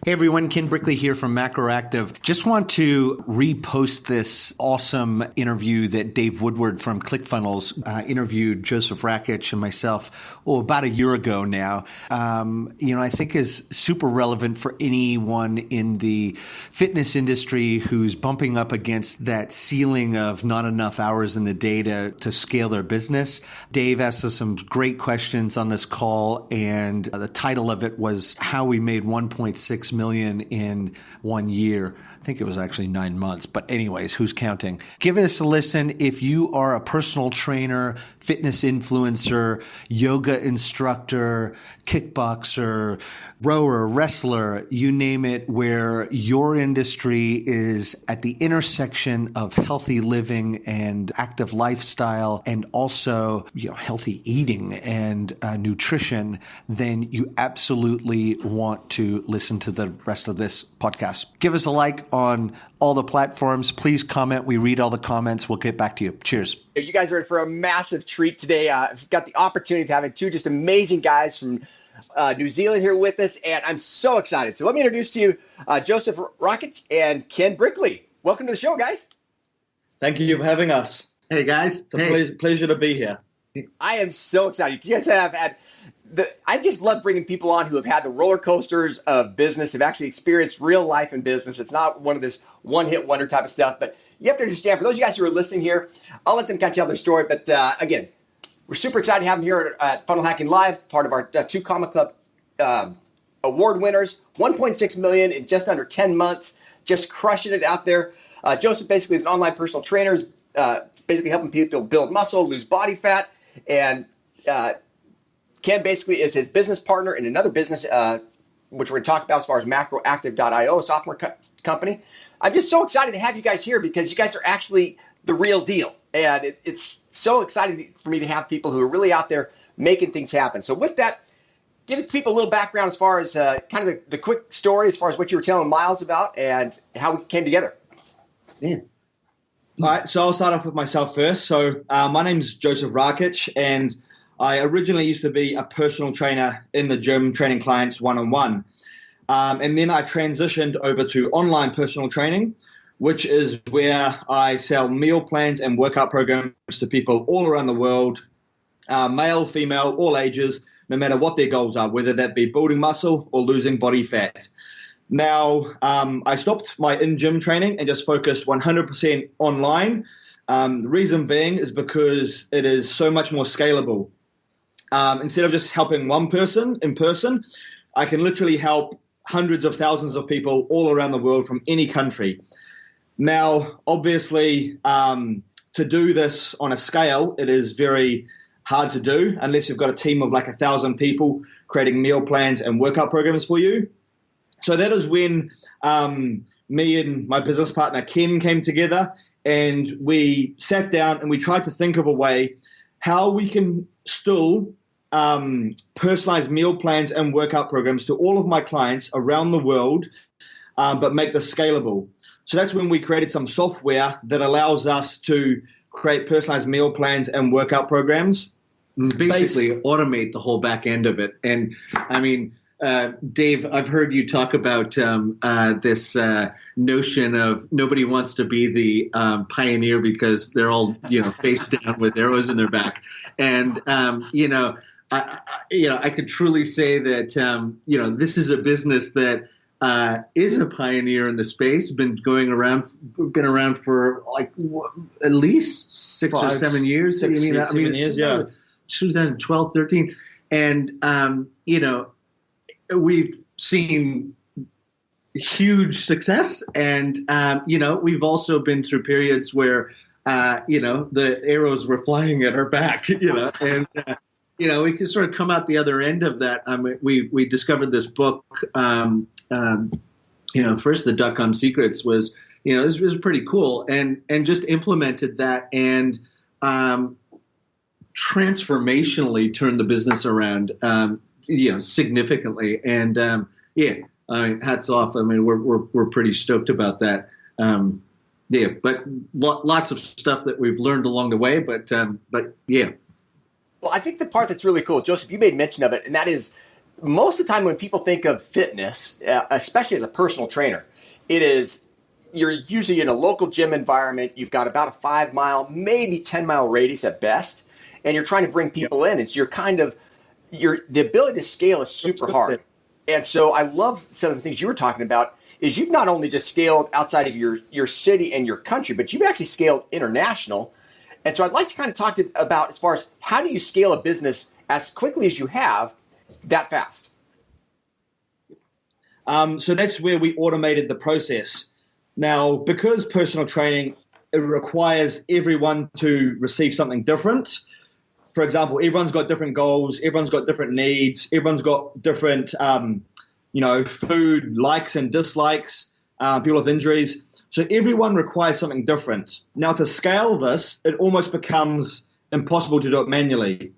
Hey everyone, Ken Brickley here from MacroActive. Just want to repost this awesome interview that Dave Woodward from ClickFunnels interviewed Josef, Rakich, and myself about a year ago now. I think is super relevant for anyone in the fitness industry who's bumping up against that ceiling of not enough hours in the day to scale their business. Dave asked us some great questions on this call, and the title of it was How We Made 1.6 million in 1 year. I think it was actually 9 months, but anyways, who's counting? Give us a listen if you are a personal trainer, fitness influencer, yoga instructor, kickboxer, rower, wrestler, you name it, where your industry is at the intersection of healthy living and active lifestyle and also, healthy eating and nutrition, then you absolutely want to listen to the rest of this podcast. Give us a like on all the platforms. Please comment. We read all the comments. We'll get back to you. Cheers. You guys are in for a massive treat today. I've got the opportunity of having two just amazing guys from New Zealand here with us, and I'm so excited. So let me introduce to you Josef Rakich and Ken Brickley. Welcome to the show, guys. Thank you for having us. Hey, guys. It's a pleasure to be here. I am so excited. You guys have had I just love bringing people on who have had the roller coasters of business, have actually experienced real life in business. It's not one of this one-hit wonder type of stuff, but you have to understand, for those of you guys who are listening here, I'll let them kind of tell their story. But again, we're super excited to have them here at Funnel Hacking Live, part of our 2 Comma Club award winners, 1.6 million in just under 10 months, just crushing it out there. Josef basically is an online personal trainer, basically helping people build muscle, lose body fat, and Ken basically is his business partner in another business, which we're going to talk about as far as MacroActive.io, a software company. I'm just so excited to have you guys here because you guys are actually the real deal. And it's so exciting for me to have people who are really out there making things happen. So with that, give people a little background as far as kind of the quick story as far as what you were telling Miles about and how we came together. Yeah. All right, so I'll start off with myself first. So my name's Josef Rakich, and I originally used to be a personal trainer in the gym, training clients one-on-one. And then I transitioned over to online personal training, which is where I sell meal plans and workout programs to people all around the world, male, female, all ages, no matter what their goals are, whether that be building muscle or losing body fat. Now, I stopped my in-gym training and just focused 100% online. The reason being is because it is so much more scalable. Instead of just helping one person in person, I can literally help hundreds of thousands of people all around the world from any country. Now, obviously, to do this on a scale, it is very hard to do unless you've got a team of like 1,000 people creating meal plans and workout programs for you. So that is when me and my business partner, Ken, came together and we sat down and we tried to think of a way how we can still personalize meal plans and workout programs to all of my clients around the world, but make this scalable. So that's when we created some software that allows us to create personalized meal plans and workout programs. Basically automate the whole back end of it. And I mean, Dave, I've heard you talk about this notion of nobody wants to be the pioneer because they're all, face down with arrows in their back. And, I could truly say that, this is a business that is a pioneer in the space, been around for like at least 6 or 7 years. 7 years, yeah. 2012, 13. And, we've seen huge success, and we've also been through periods where the arrows were flying at our back, and we can sort of come out the other end of that. We discovered this book, first the .com Secrets was was pretty cool, and just implemented that and transformationally turned the business around. Significantly, and hats off. I mean, we're pretty stoked about that. But lots of stuff that we've learned along the way. But yeah. Well, I think the part that's really cool, Josef, you made mention of it, and that is most of the time when people think of fitness, especially as a personal trainer, it is you're usually in a local gym environment. You've got about a 5-mile, maybe 10-mile radius at best, and you're trying to bring people in. And so the ability to scale is super hard. And so I love some of the things you were talking about is you've not only just scaled outside of your city and your country, but you've actually scaled international. And so I'd like to kind of talk about as far as how do you scale a business as quickly as you have that fast? So that's where we automated the process. Now, because personal training, it requires everyone to receive something different. For example, everyone's got different goals, everyone's got different needs, everyone's got different, food likes and dislikes, people have injuries. So everyone requires something different. Now, to scale this, it almost becomes impossible to do it manually.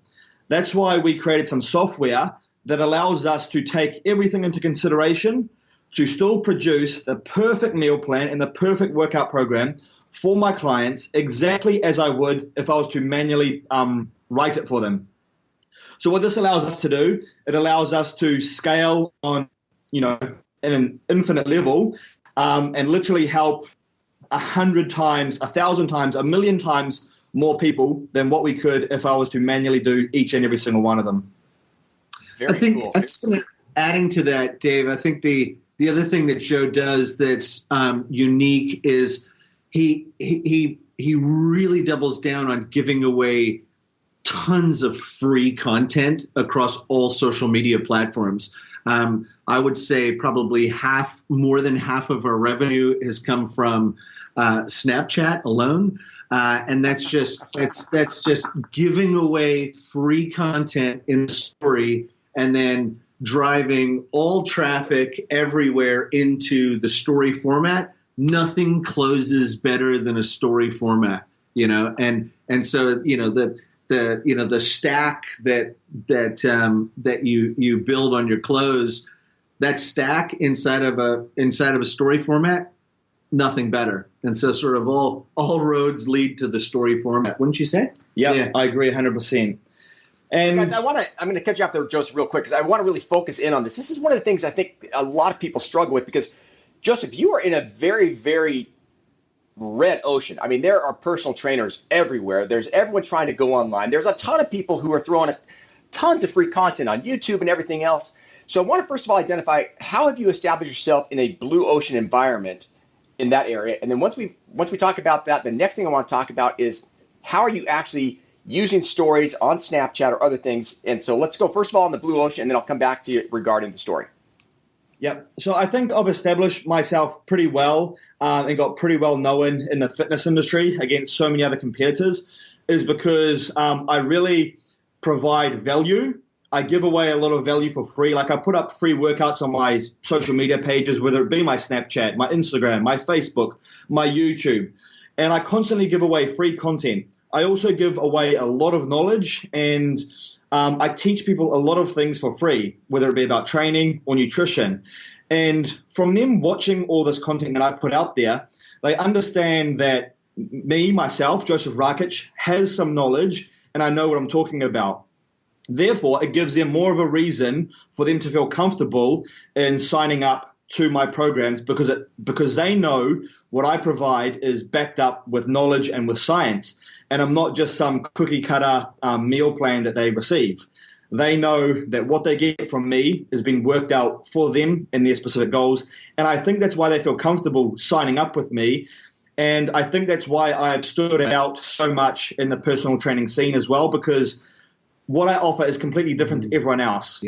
That's why we created some software that allows us to take everything into consideration to still produce the perfect meal plan and the perfect workout program for my clients exactly as I would if I was to manually write it for them. So what this allows us to do, it allows us to scale on, in an infinite level and literally help 100 times, 1,000 times, 1,000,000 times more people than what we could if I was to manually do each and every single one of them. Very cool. Adding to that, Dave, I think the other thing that Joe does that's unique is he really doubles down on giving away tons of free content across all social media platforms. I would say probably more than half of our revenue has come from Snapchat alone. And that's just giving away free content in the story and then driving all traffic everywhere into the story format. Nothing closes better than a story format, and so the stack that you build on your clothes, that stack inside of a story format, nothing better. And so sort of all roads lead to the story format, wouldn't you say? Yeah, I agree 100%. And guys, I'm going to cut you off there, Joseph, real quick, because I want to really focus in on this. This is one of the things I think a lot of people struggle with because, Joseph, you are in a very, very red ocean. I mean, there are personal trainers everywhere. There's everyone trying to go online. There's a ton of people who are throwing tons of free content on YouTube and everything else. So I want to first of all identify how have you established yourself in a blue ocean environment in that area. And then once we talk about that, the next thing I want to talk about is how are you actually using stories on Snapchat or other things. And so let's go first of all in the blue ocean, and then I'll come back to you regarding the story. Yep. So I think I've established myself pretty well and got pretty well known in the fitness industry against so many other competitors is because I really provide value. I give away a lot of value for free. Like I put up free workouts on my social media pages, whether it be my Snapchat, my Instagram, my Facebook, my YouTube, and I constantly give away free content. I also give away a lot of knowledge and I teach people a lot of things for free, whether it be about training or nutrition. And from them watching all this content that I put out there, they understand that myself, Josef Rakich, has some knowledge and I know what I'm talking about. Therefore, it gives them more of a reason for them to feel comfortable in signing up to my programs because they know what I provide is backed up with knowledge and with science. And I'm not just some cookie cutter meal plan that they receive. They know that what they get from me has been worked out for them and their specific goals. And I think that's why they feel comfortable signing up with me. And I think that's why I've stood out so much in the personal training scene as well, because what I offer is completely different to everyone else.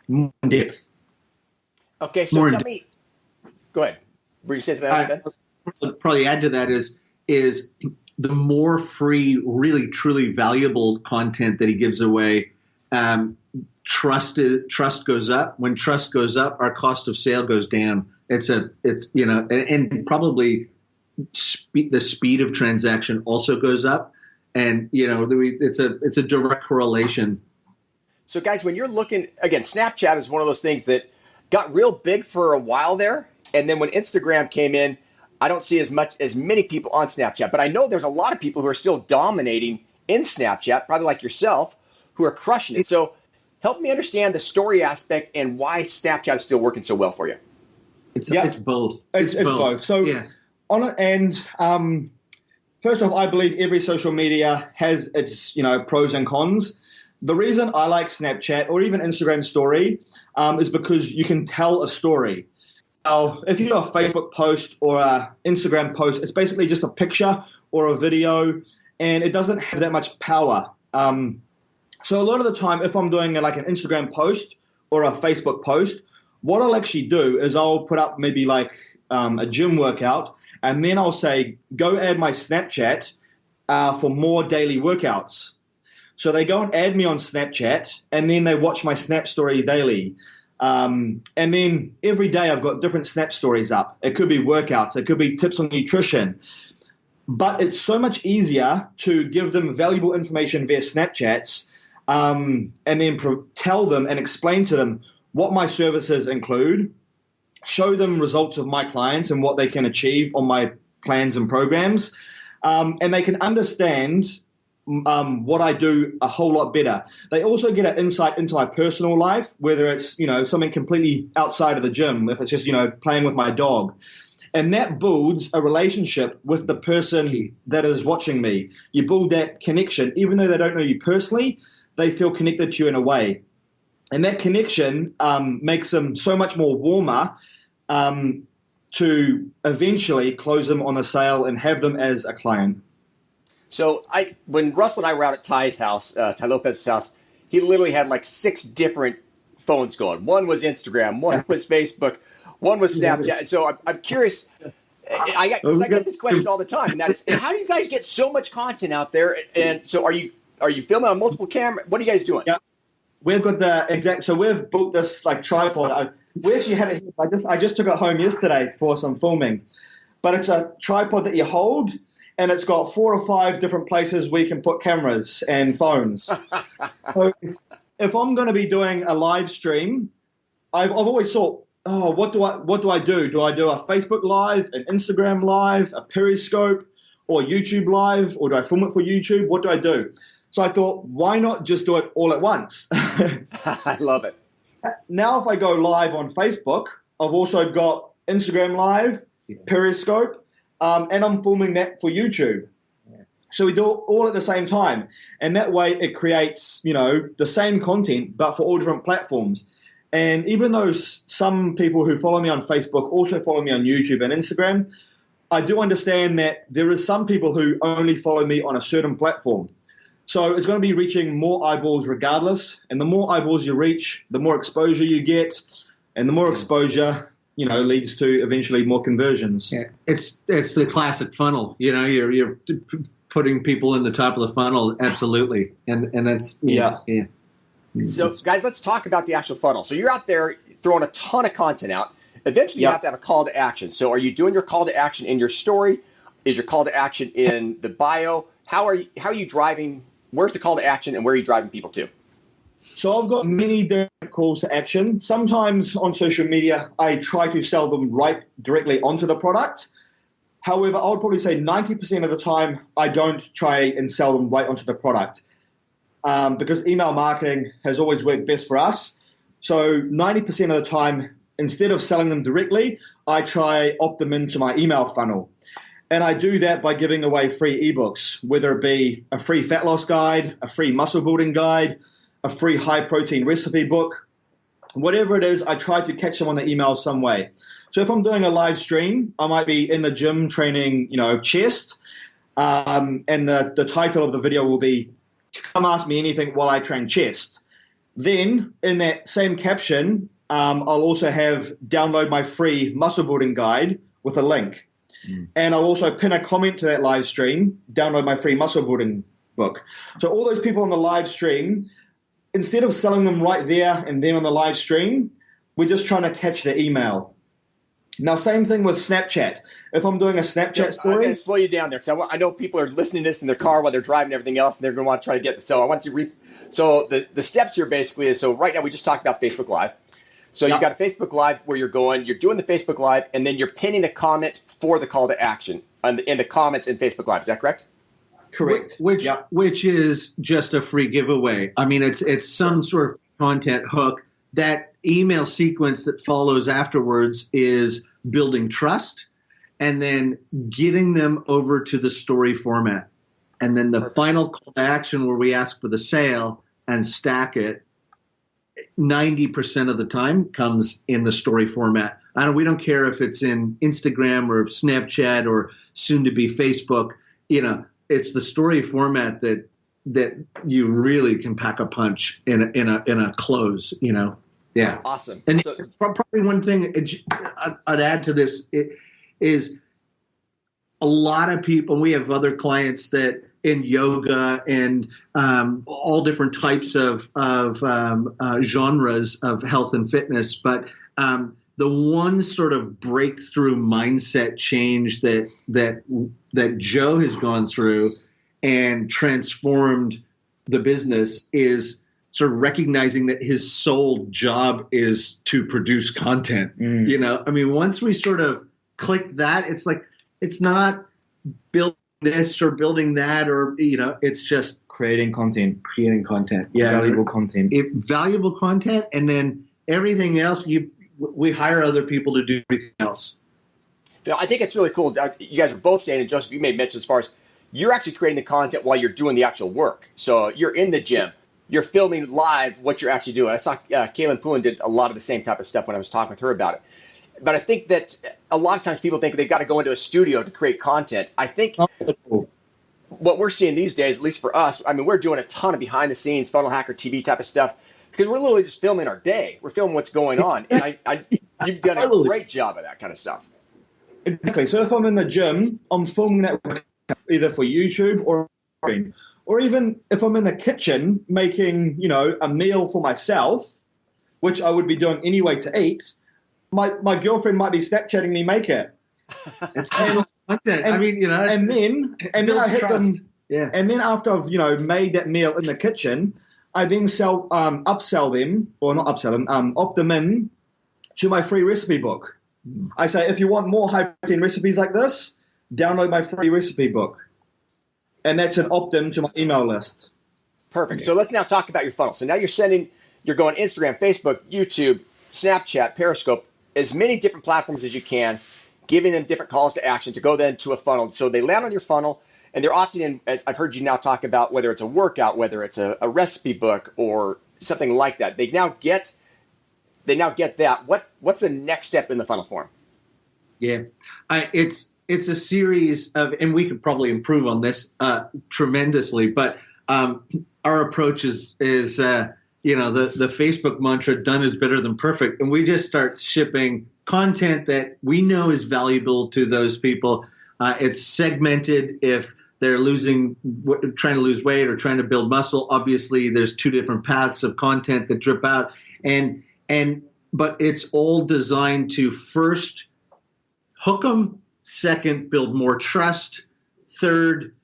More in depth. Okay, so tell me. Go ahead. Were you saying something, Ben? Probably add to that is the more free, really, truly valuable content that he gives away, trust goes up. When trust goes up, our cost of sale goes down. And probably the speed of transaction also goes up. And it's a direct correlation. So guys, when you're looking again, Snapchat is one of those things that got real big for a while there, and then when Instagram came in, I don't see as many people on Snapchat, but I know there's a lot of people who are still dominating in Snapchat, probably like yourself, who are crushing it. So help me understand the story aspect and why Snapchat is still working so well for you. It's both. It's both. So on it, and first off, I believe every social media has its pros and cons. The reason I like Snapchat or even Instagram story is because you can tell a story. Now, if you do a Facebook post or an Instagram post, it's basically just a picture or a video, and it doesn't have that much power. So a lot of the time, if I'm doing like an Instagram post or a Facebook post, what I'll actually do is I'll put up maybe like a gym workout, and then I'll say, go add my Snapchat for more daily workouts. So they go and add me on Snapchat, and then they watch my Snap story daily. And then every day I've got different Snap stories up. It could be workouts. It could be tips on nutrition. But it's so much easier to give them valuable information via Snapchats and then tell them and explain to them what my services include, show them results of my clients and what they can achieve on my plans and programs, and they can understand what I do a whole lot better. They also get an insight into my personal life, whether it's, something completely outside of the gym, if it's just, playing with my dog. And that builds a relationship with the person that is watching me. You build that connection. Even though they don't know you personally, they feel connected to you in a way. And that connection makes them so much more warmer to eventually close them on a sale and have them as a client. So when Russell and I were out at Ty's house, Ty Lopez's house, he literally had like 6 different phones going. One was Instagram, one was Facebook, one was Snapchat. So I'm curious. I get this question all the time, and that is, how do you guys get so much content out there? And so are you filming on multiple cameras? What are you guys doing? Yeah, we've got so we've built this like tripod. We actually had it. I just took it home yesterday for some filming, but it's a tripod that you hold. And it's got 4 or 5 different places we can put cameras and phones. So if I'm going to be doing a live stream, I've always thought, what do I do? Do I do a Facebook Live, an Instagram Live, a Periscope, or YouTube Live, or do I film it for YouTube? What do I do? So I thought, why not just do it all at once? I love it. Now if I go live on Facebook, I've also got Instagram Live, Periscope, and I'm filming that for YouTube. Yeah. So we do it all at the same time. And that way it creates, the same content, but for all different platforms. And even though some people who follow me on Facebook also follow me on YouTube and Instagram, I do understand that there is some people who only follow me on a certain platform. So it's going to be reaching more eyeballs regardless. And the more eyeballs you reach, the more exposure you get. And the more exposure leads to eventually more conversions. Yeah, it's the classic funnel. You're putting people in the top of the funnel, absolutely, and that's yeah. So, guys, let's talk about the actual funnel. So you're out there throwing a ton of content out. Eventually, you have to have a call to action. So, are you doing your call to action in your story? Is your call to action in the bio? How are you driving? Where's the call to action, and where are you driving people to? So I've got many different calls to action. Sometimes on social media, I try to sell them right directly onto the product. However, I would probably say 90% of the time, I don't try and sell them right onto the product because email marketing has always worked best for us. So 90% of the time, instead of selling them directly, I try opt them into my email funnel. And I do that by giving away free ebooks, whether it be a free fat loss guide, a free muscle building guide, a free high protein recipe book, whatever it is, I try to catch them on the email some way. So if I'm doing a live stream, I might be in the gym training, chest, and the title of the video will be, come ask me anything while I train chest. Then in that same caption, I'll also have download my free muscle building guide with a link. And I'll also pin a comment to that live stream, download my free muscle building book. So all those people on the live stream, instead of selling them right there and then on the live stream, we're just trying to catch their email. Now, same thing with Snapchat. If I'm doing a Snapchat story, I'm going to slow you down there because I know people are listening to this in their car while they're driving and everything else, and they're going to want to try to get this. So I want to so the steps here basically is, so right now we just talked about Facebook Live. So you've got a Facebook Live where you're doing the Facebook Live, and then you're pinning a comment for the call to action in the comments in Facebook Live. Is that correct? Correct. Which is just a free giveaway. I mean, it's some sort of content hook. That email sequence that follows afterwards is building trust and then getting them over to the story format. And then the final call to action where we ask for the sale and stack it, 90% of the time comes in the story format. We don't care if it's in Instagram or Snapchat or soon to be Facebook. It's the story format that you really can pack a punch in a close. Yeah. Awesome. And probably one thing I'd add to this is a lot of people. We have other clients that in yoga and all different types of genres of health and fitness, but the one sort of breakthrough mindset change that Joe has gone through and transformed the business is sort of recognizing that his sole job is to produce content. Once we sort of click that, it's like, it's not building this or building that, or, it's just creating content. Yeah. Valuable content. Valuable content. And then everything else, we hire other people to do everything else. I think it's really cool. You guys are both saying, and Joseph, you made mention as far as you're actually creating the content while you're doing the actual work. So you're in the gym. You're filming live what you're actually doing. I saw Kaylin Poulin did a lot of the same type of stuff when I was talking with her about it. But I think that a lot of times people think they've got to go into a studio to create content. I think what we're seeing these days, at least for us, we're doing a ton of behind the scenes Funnel Hacker TV type of stuff because we're literally just filming our day. We're filming what's going on. And you've done a great job of that kind of stuff. Exactly. So if I'm in the gym, I'm filming that either for YouTube or even if I'm in the kitchen making, a meal for myself, which I would be doing anyway to eat, my girlfriend might be Snapchatting me make it. It's content. And then I hit trust. them. Yeah. And then after I've made that meal in the kitchen, I then opt them in to my free recipe book. I say, if you want more high protein recipes like this, download my free recipe book. And that's an opt-in to my email list. Perfect. So let's now talk about your funnel. So now you're going Instagram, Facebook, YouTube, Snapchat, Periscope, as many different platforms as you can, giving them different calls to action to go then to a funnel. So they land on your funnel, and they're often in, I've heard you now talk about whether it's a workout, whether it's a recipe book or something like that. They now get that. What's the next step in the funnel for them? Yeah, it's a series of, and we could probably improve on this tremendously, but our approach is the Facebook mantra, done is better than perfect. And we just start shipping content that we know is valuable to those people. It's segmented. If they're trying to lose weight or trying to build muscle, obviously there's two different paths of content that drip out. But it's all designed to first hook them, second, build more trust, third,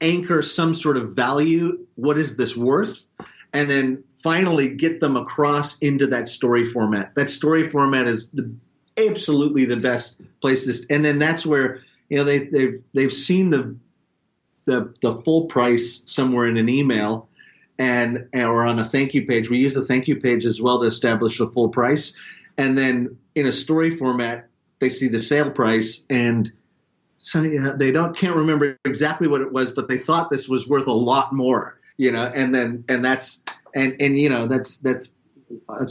anchor some sort of value. What is this worth? And then finally get them across into that story format. That story format is absolutely the best place to, and then that's where they've seen the full price somewhere in an email or on a thank you page. We use the thank you page as well to establish the full price. And then in a story format, they see the sale price, and so they can't remember exactly what it was, but they thought this was worth a lot more, and that's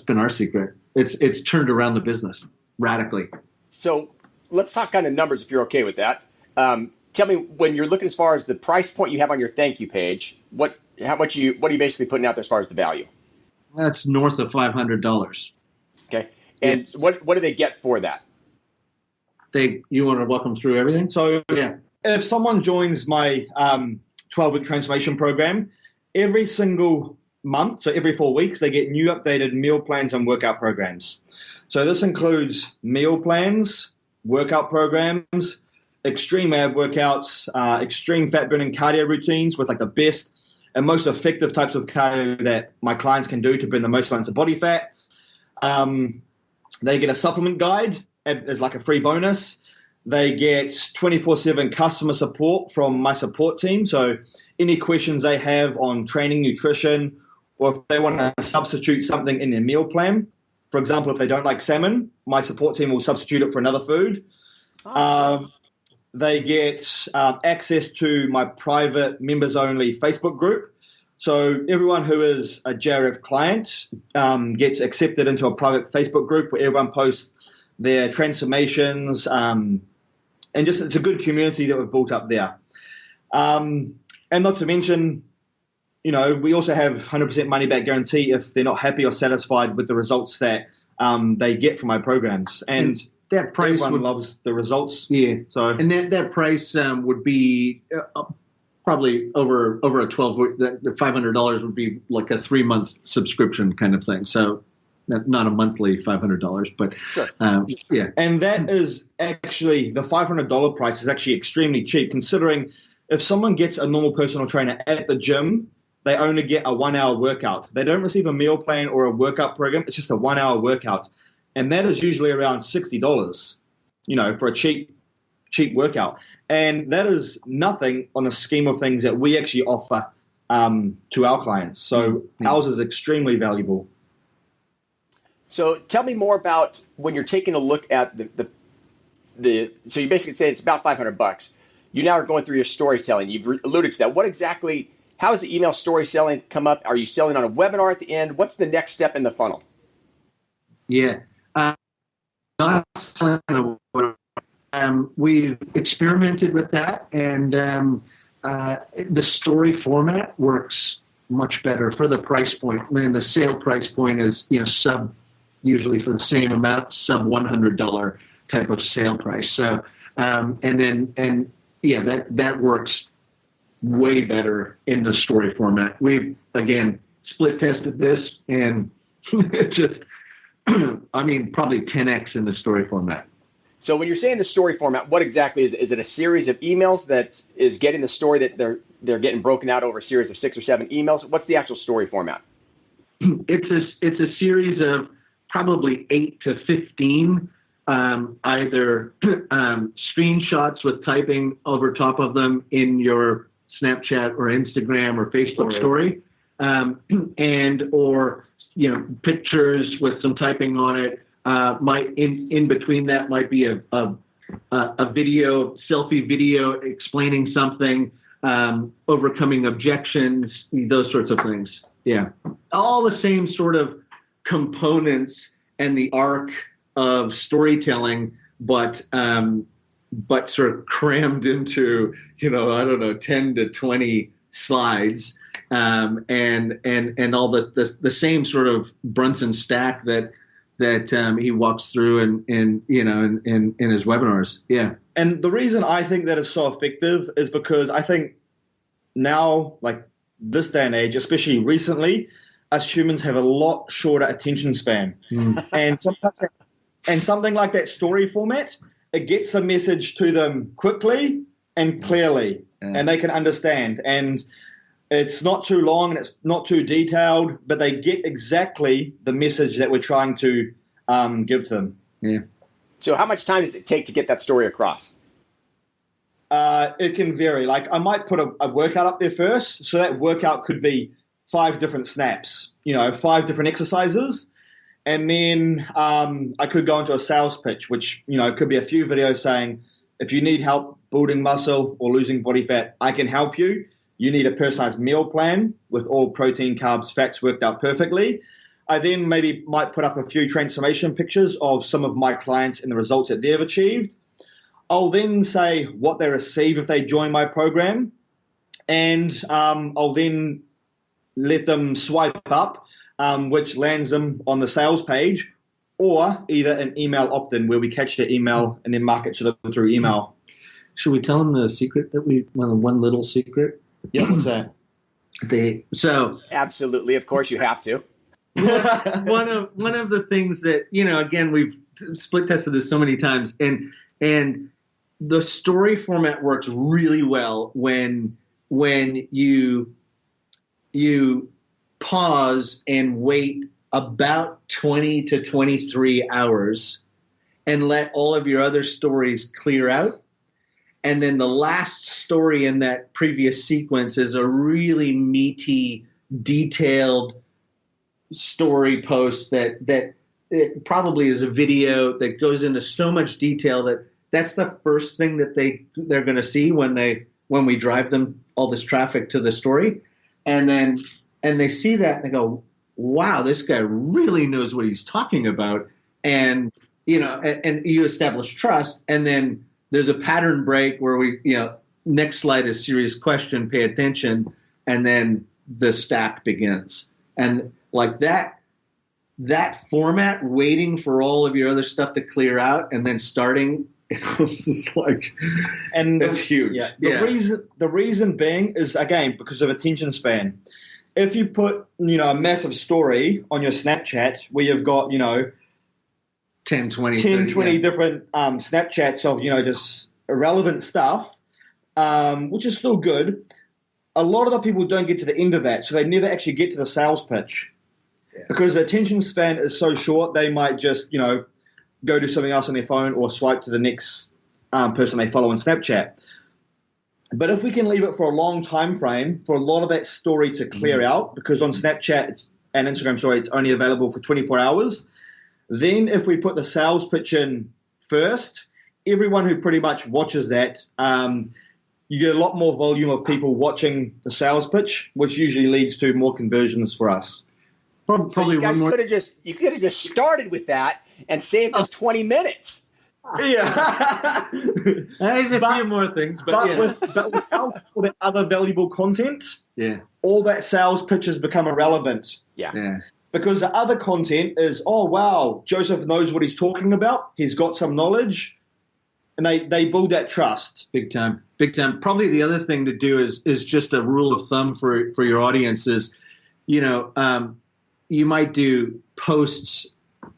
been our secret. It's turned around the business radically. So let's talk kind of numbers if you're okay with that. Tell me, when you're looking as far as the price point you have on your thank you page, what are you basically putting out there as far as the value? That's north of $500. Okay. And what do they get for that? You want to walk them through everything? So yeah, if someone joins my 12-week transformation program, every single month, so every 4 weeks, they get new updated meal plans and workout programs. So this includes meal plans, workout programs, extreme ab workouts, extreme fat burning cardio routines with like the best and most effective types of cardio that my clients can do to burn the most amounts of body fat. They get a supplement guide as like a free bonus. They get 24/7 customer support from my support team. So any questions they have on training, nutrition, or if they want to substitute something in their meal plan. For example, if they don't like salmon, my support team will substitute it for another food. They get access to my private members-only Facebook group. So everyone who is a JRF client gets accepted into a private Facebook group where everyone posts their transformations, and just it's a good community that we've built up there. And not to mention, we also have 100% money back guarantee if they're not happy or satisfied with the results that they get from my programs. And that price everyone loves the results. Yeah. So and that price would be probably over a 12 week. The $500 would be like a 3-month subscription kind of thing. So not a monthly $500, but sure. Yeah. And that is actually the $500 price is actually extremely cheap, considering if someone gets a normal personal trainer at the gym, they only get a 1-hour workout. They don't receive a meal plan or a workout program. It's just a 1-hour workout. And that is usually around $60, for a cheap workout. And that is nothing on the scheme of things that we actually offer to our clients. So ours is extremely valuable. So tell me more about when you're taking a look at so you basically say it's about $500. You now are going through your storytelling. You've alluded to that. What exactly, how does the email story selling come up? Are you selling on a webinar at the end? What's the next step in the funnel? Yeah. Not selling on a webinar. We've experimented with that, and the story format works much better for the price point. I mean, the sale price point is, usually for the same amount, sub $100 type of sale price. So, that works way better in the story format. We've, again, split tested this, and it just, probably 10x in the story format. So when you're saying the story format, what exactly is it? Is it a series of emails that is getting the story that they're getting broken out over a series of 6 or 7 emails? What's the actual story format? It's a series of probably 8 to 15, either screenshots with typing over top of them in your Snapchat or Instagram or Facebook story, or pictures with some typing on it. Might in between that might be a selfie video explaining something, overcoming objections, those sorts of things. Yeah, all the same sort of components and the arc of storytelling, but sort of crammed into 10 to 20 slides, and all the same sort of Brunson stack that he walks through in his webinars. Yeah. And the reason I think that is so effective is because I think now, like this day and age, especially recently, us humans have a lot shorter attention span. And something like that story format, it gets the message to them quickly and clearly, and they can understand. And it's not too long and it's not too detailed, but they get exactly the message that we're trying to give to them. Yeah. So how much time does it take to get that story across? It can vary. Like I might put a workout up there first. So that workout could be 5 different snaps, 5 different exercises. And then I could go into a sales pitch, which, could be a few videos saying, if you need help building muscle or losing body fat, I can help you. You need a personalized meal plan with all protein, carbs, fats worked out perfectly. I then maybe might put up a few transformation pictures of some of my clients and the results that they've achieved. I'll then say what they receive if they join my program, and I'll then let them swipe up, which lands them on the sales page, or either an email opt-in where we catch their email and then market to them through email. Should we tell them the secret one little secret? Yeah, what's that? Absolutely, of course you have to. one of the things that, again, we've split tested this so many times, and the story format works really well when you pause and wait about 20 to 23 hours and let all of your other stories clear out. And then the last story in that previous sequence is a really meaty, detailed story post that it probably is a video that goes into so much detail that that's the first thing that they're going to see when we drive them all this traffic to the story, and they see that and they go, wow, this guy really knows what he's talking about, and and you establish trust, and then there's a pattern break where we next slide is serious question, pay attention, and then the stack begins, and like that format, waiting for all of your other stuff to clear out and then starting, it's like, and that's huge. Yeah. The reason being is, again, because of attention span. If you put, a massive story on your Snapchat where you've got, 10, 20 different Snapchats of, just irrelevant stuff, which is still good. A lot of the people don't get to the end of that, so they never actually get to the sales pitch. Yeah. Because the attention span is so short, they might just, go do something else on their phone or swipe to the next person they follow on Snapchat. But if we can leave it for a long time frame for a lot of that story to clear out, because on Snapchat and Instagram story, it's only available for 24 hours, then if we put the sales pitch in first, everyone who pretty much watches that, you get a lot more volume of people watching the sales pitch, which usually leads to more conversions for us. Probably so you guys could have just started with that and saved us 20 minutes. Yeah, there's a few more things, but without all the other valuable content, all that sales pitches become irrelevant. Yeah. Because the other content is, oh wow, Joseph knows what he's talking about. He's got some knowledge, and they build that trust. Big time. Probably the other thing to do is just a rule of thumb for your audience is, you might do posts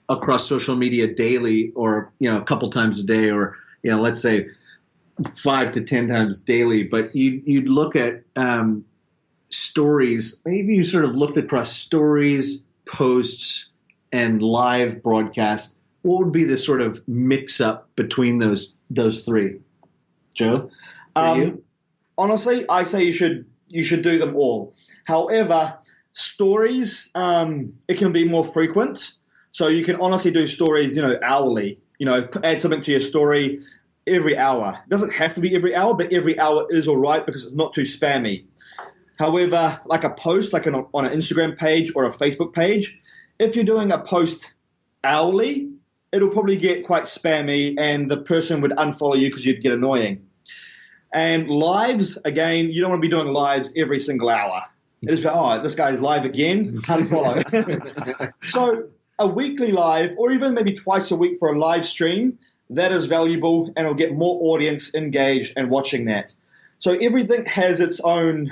across social media daily, or a couple times a day, or let's say 5 to 10 times daily. But you'd look at stories. Maybe you sort of looked across stories, posts, and live broadcasts. What would be the sort of mix up between those three, Joe? Honestly, I say you should do them all. However, stories, it can be more frequent. So you can honestly do stories, hourly. Add something to your story every hour. It doesn't have to be every hour, but every hour is all right because it's not too spammy. However, like a post, like on an Instagram page or a Facebook page, if you're doing a post hourly, it'll probably get quite spammy and the person would unfollow you because you'd get annoying. And lives, again, you don't want to be doing lives every single hour. It's like, this guy's live again, unfollow. So a weekly live, or even maybe twice a week for a live stream, that is valuable and it'll get more audience engaged and watching that. So everything has its own,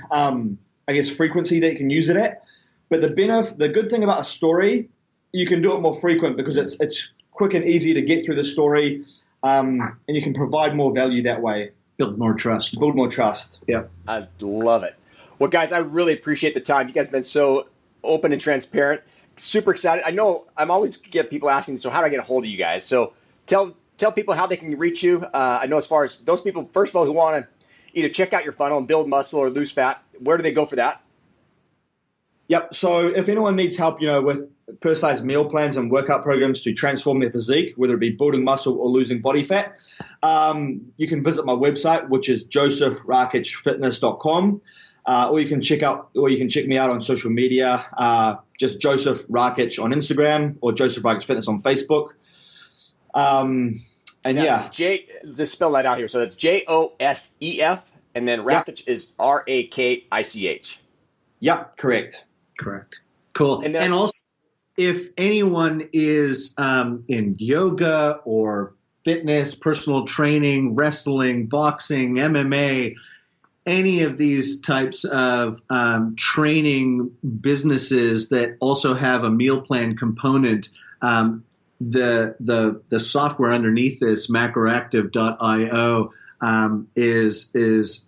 frequency that you can use it at. But the good thing about a story, you can do it more frequent because it's quick and easy to get through the story, and you can provide more value that way. Build more trust. Yeah. I love it. Well, guys, I really appreciate the time. You guys have been so open and transparent. Super excited. I know I'm always get people asking, so how do I get a hold of you guys? So tell people how they can reach you. I know as far as those people, first of all, who want to either check out your funnel and build muscle or lose fat, where do they go for that? Yep. So if anyone needs help, with personalized meal plans and workout programs to transform their physique, whether it be building muscle or losing body fat, you can visit my website, which is josefrakichfitness.com. Or you can check me out on social media, just Josef Rakich on Instagram or Josef Rakich Fitness on Facebook. Just spell that out here. So that's Josef, and then Rakich is Rakich. Yep, correct. Cool. And also, if anyone is in yoga or fitness, personal training, wrestling, boxing, MMA, any of these types of training businesses that also have a meal plan component, the software underneath this, MacroActive.io, is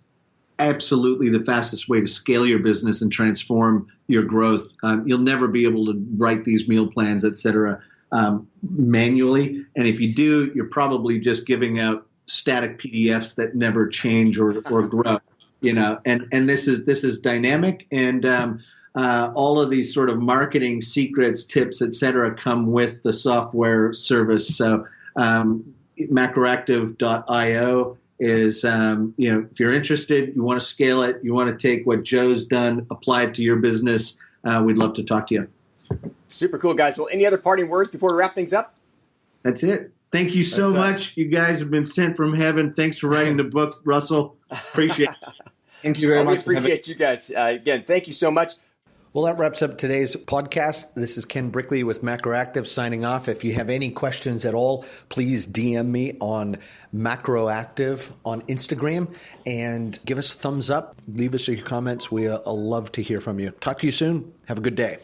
absolutely the fastest way to scale your business and transform your growth. You'll never be able to write these meal plans, et cetera, manually. And if you do, you're probably just giving out static PDFs that never change or grow. And this is dynamic, and all of these sort of marketing secrets, tips, et cetera, come with the software service. So MacroActive.io is, if you're interested, you want to scale it, you want to take what Joe's done, apply it to your business, we'd love to talk to you. Super cool, guys. Well, any other parting words before we wrap things up? That's it. Thank you so much. You guys have been sent from heaven. Thanks for writing the book, Russell. Appreciate it. Thank you very much. We appreciate you guys. Again, thank you so much. Well, that wraps up today's podcast. This is Ken Brickley with MacroActive signing off. If you have any questions at all, please DM me on MacroActive on Instagram and give us a thumbs up. Leave us your comments. We love to hear from you. Talk to you soon. Have a good day.